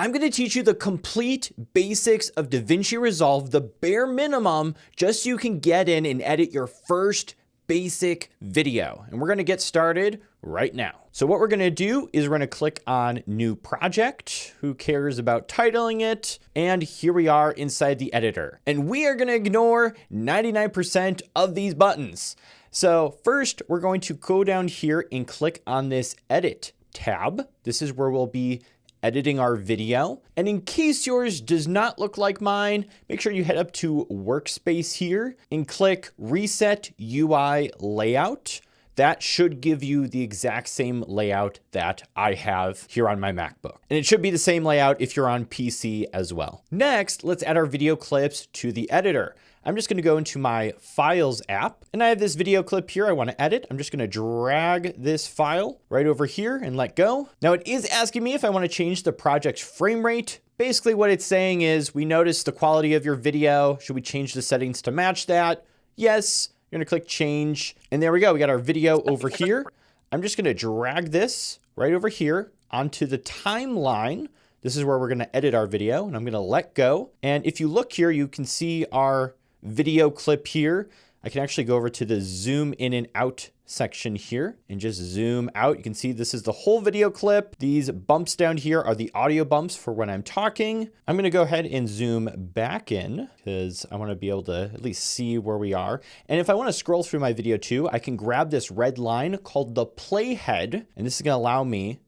I'm going to teach you the complete basics of DaVinci Resolve, the bare minimum, just so you can get in and edit your first basic video. And we're going to get started right now. So what we're going to do is we're going to click on New Project. Who cares about titling it? And here we are inside the editor. And we are going to ignore 99% of these buttons. So first, we're going to go down here and click on this Edit tab. This is where we'll be editing our video. And in case yours does not look like mine, make sure you head up to Workspace here and click Reset UI Layout. That should give you the exact same layout that I have here on my MacBook. And it should be the same layout if you're on PC as well. Next, let's add our video clips to the editor. I'm just going to go into my Files app, and I have this video clip here I want to edit. I'm just going to drag this file right over here and let go. Now it is asking me if I want to change the project's frame rate. Basically what it's saying is, we noticed the quality of your video. Should we change the settings to match that? Yes. You're going to click change, and there we go. We got our video over here. I'm just going to drag this right over here onto the timeline. This is where we're going to edit our video, and I'm going to let go. And if you look here, you can see our video clip here. I can actually go over to the zoom in and out section here and just zoom out. You can see this is the whole video clip. These bumps down here are the audio bumps for when I'm talking. I'm going to go ahead and zoom back in because I want to be able to at least see where we are. And if I want to scroll through my video too, I can grab this red line called the playhead, and this is going to allow me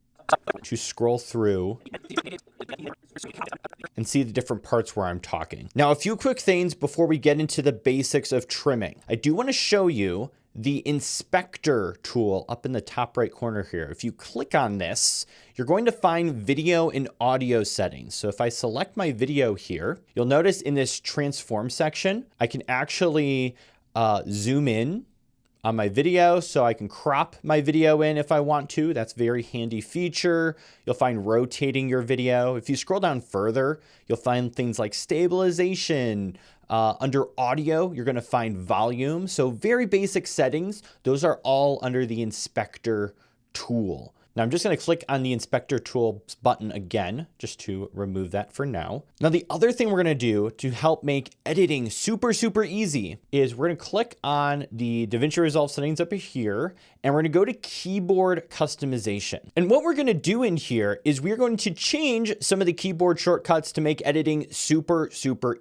to scroll through and see the different parts where I'm talking. Now, a few quick things before we get into the basics of trimming. I do want to show you the inspector tool up in the top right corner here. If you click on this, you're going to find video and audio settings. So if I select my video here, you'll notice in this transform section, I can actually zoom in on my video, so I can crop my video in if I want to. That's a very handy feature. You'll find rotating your video. If you scroll down further, you'll find things like stabilization. Under audio, you're going to find volume. So very basic settings. Those are all under the inspector tool. Now I'm just going to click on the inspector tools button again, just to remove that for now. Now the other thing we're going to do to help make editing super easy is we're going to click on the DaVinci Resolve settings up here, and we're going to go to keyboard customization. And what we're going to do in here is we're going to change some of the keyboard shortcuts to make editing super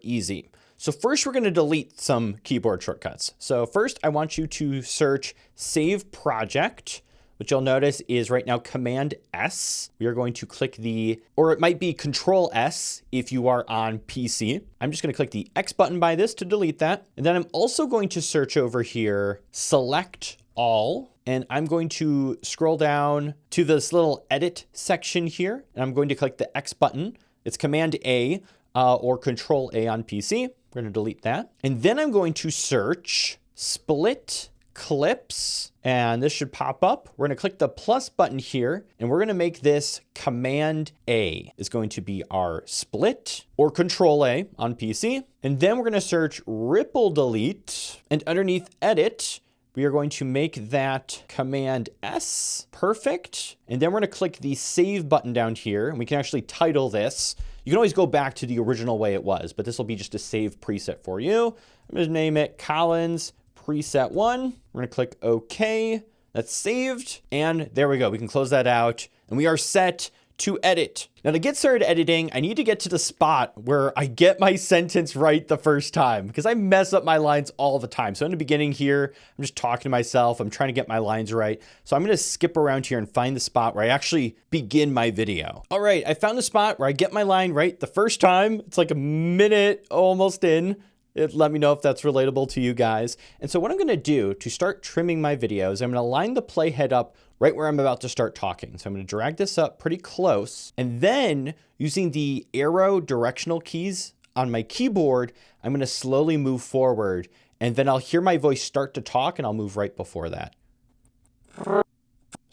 easy. So first we're going to delete some keyboard shortcuts. So first I want you to search Save Project, which you'll notice is right now Command S. We are going to click or it might be Control S if you are on PC. I'm just going to click the X button by this to delete that. And then I'm also going to search over here, Select All. And I'm going to scroll down to this little edit section here. And I'm going to click the X button. It's Command A or Control A on PC. We're going to delete that. And then I'm going to search Split Clips, and this should pop up. We're going to click the plus button here, and we're going to make this Command A is going to be our split, or Control A on PC. And then we're going to search Ripple Delete, and underneath Edit, we are going to make that Command S. Perfect. And then we're going to click the Save button down here, and we can actually title this. You can always go back to the original way it was, but this will be just a save preset for you. I'm going to name it Collins Preset 1. We're going to click OK. That's saved. And there we go. We can close that out, and we are set to edit. Now to get started editing, I need to get to the spot where I get my sentence right the first time, because I mess up my lines all the time. So in the beginning here, I'm just talking to myself. I'm trying to get my lines right. So I'm going to skip around here and find the spot where I actually begin my video. All right, I found the spot where I get my line right the first time. It's like a minute almost in. Let me know if that's relatable to you guys. And so what I'm going to do to start trimming my videos, I'm going to line the playhead up right where I'm about to start talking. So I'm going to drag this up pretty close. And then using the arrow directional keys on my keyboard, I'm going to slowly move forward. And then I'll hear my voice start to talk, and I'll move right before that. So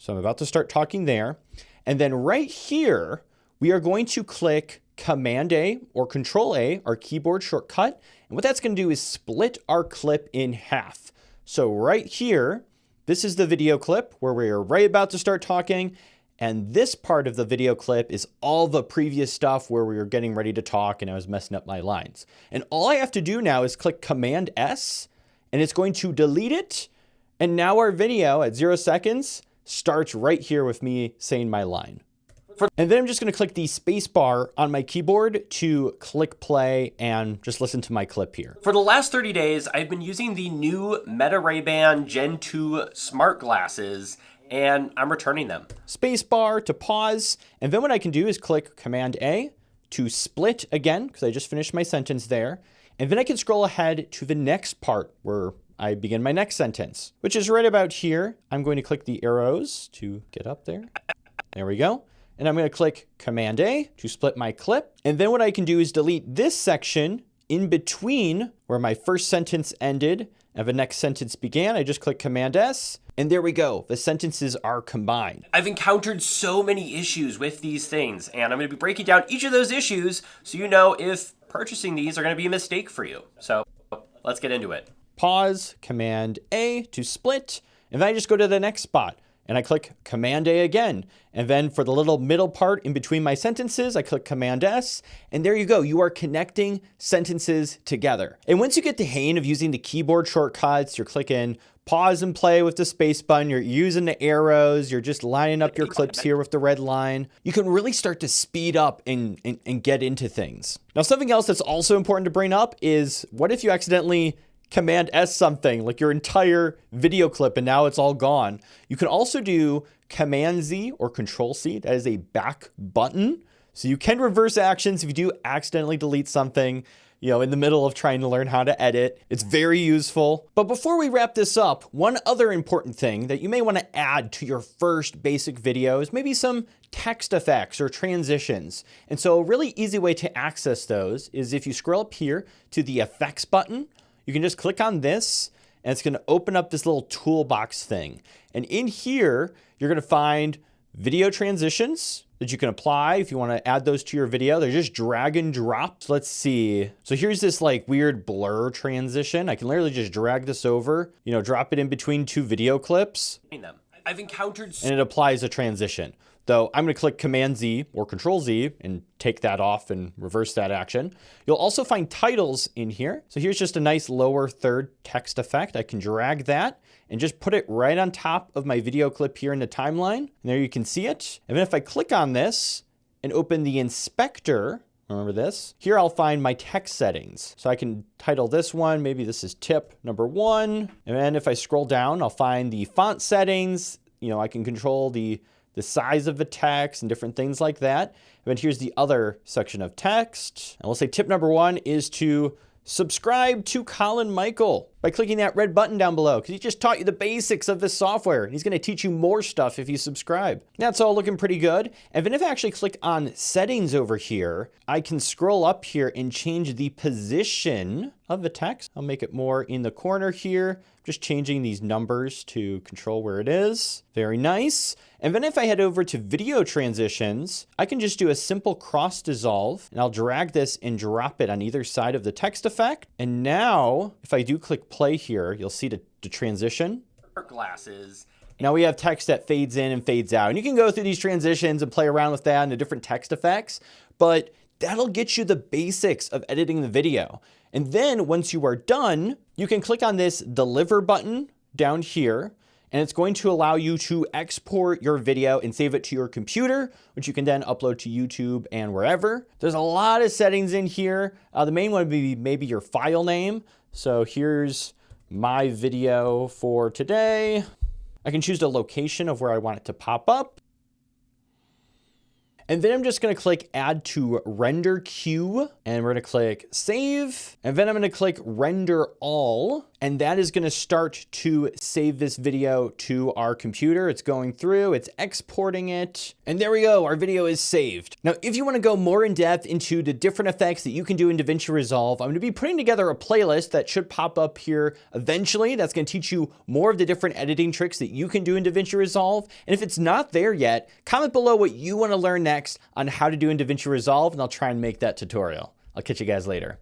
I'm about to start talking there. And then right here, we are going to click Command A or Control A, our keyboard shortcut. And what that's going to do is split our clip in half. So right here, this is the video clip where we're right about to start talking. And this part of the video clip is all the previous stuff where we were getting ready to talk and I was messing up my lines. And all I have to do now is click Command S and it's going to delete it. And now our video at 0 seconds starts right here with me saying my line. And then I'm just going to click the space bar on my keyboard to click play and just listen to my clip here. For the last 30 days, I've been using the new Meta Ray-Ban Gen 2 smart glasses, and I'm returning them. Space bar to pause. And then what I can do is click Command A to split again, because I just finished my sentence there. And then I can scroll ahead to the next part where I begin my next sentence, which is right about here. I'm going to click the arrows to get up there. There we go. And I'm going to click Command A to split my clip. And then what I can do is delete this section in between where my first sentence ended and the next sentence began. I just click Command S. And there we go. The sentences are combined. I've encountered so many issues with these things, and I'm going to be breaking down each of those issues so you know if purchasing these are going to be a mistake for you. So let's get into it. Pause, Command A to split. And then I just go to the next spot. And I click Command A again. And then for the little middle part in between my sentences, I click Command S. And there you go. You are connecting sentences together. And once you get the hang of using the keyboard shortcuts, you're clicking pause and play with the space button, you're using the arrows, you're just lining up your clips here with the red line, you can really start to speed up and get into things. Now, something else that's also important to bring up is what if you accidentally Command S something like your entire video clip and now it's all gone. You can also do Command Z or Control C. That is a back button. So you can reverse actions if you do accidentally delete something, in the middle of trying to learn how to edit. It's very useful. But before we wrap this up, one other important thing that you may want to add to your first basic video is maybe some text effects or transitions. And so a really easy way to access those is if you scroll up here to the effects button, you can just click on this and it's going to open up this little toolbox thing. And in here, you're going to find video transitions that you can apply if you want to add those to your video. They're just drag and drop. So let's see. So here's this like weird blur transition. I can literally just drag this over, drop it in between two video clips. I've encountered and it applies a transition. Though I'm going to click Command Z or Control Z and take that off and reverse that action. You'll also find titles in here. So here's just a nice lower third text effect. I can drag that and just put it right on top of my video clip here in the timeline. And there you can see it. And then if I click on this and open the inspector, remember this, here I'll find my text settings. So I can title this one, maybe this is tip number 1. And then if I scroll down, I'll find the font settings. I can control the size of the text and different things like that. And then here's the other section of text. And we'll say tip number 1 is to subscribe to Colin Michael by clicking that red button down below, because he just taught you the basics of this software and he's going to teach you more stuff if you subscribe. That's all looking pretty good. And then if I actually click on settings over here, I can scroll up here and change the position of the text. I'll make it more in the corner here, just changing these numbers to control where it is. Very nice. And then if I head over to video transitions, I can just do a simple cross dissolve and I'll drag this and drop it on either side of the text effect. And now if I do click play here, you'll see the transition. Glasses. Now we have text that fades in and fades out. And you can go through these transitions and play around with that and the different text effects, but that'll get you the basics of editing the video. And then once you are done, you can click on this deliver button down here, and it's going to allow you to export your video and save it to your computer, which you can then upload to YouTube and wherever. There's a lot of settings in here. The main one would be maybe your file name. So here's my video for today. I can choose the location of where I want it to pop up. And then I'm just going to click add to render queue, and we're going to click save. And then I'm going to click render all. And that is going to start to save this video to our computer. It's going through, it's exporting it. And there we go, our video is saved. Now, if you want to go more in depth into the different effects that you can do in DaVinci Resolve, I'm going to be putting together a playlist that should pop up here eventually. That's going to teach you more of the different editing tricks that you can do in DaVinci Resolve. And if it's not there yet, comment below what you want to learn next on how to do in DaVinci Resolve, and I'll try and make that tutorial. I'll catch you guys later.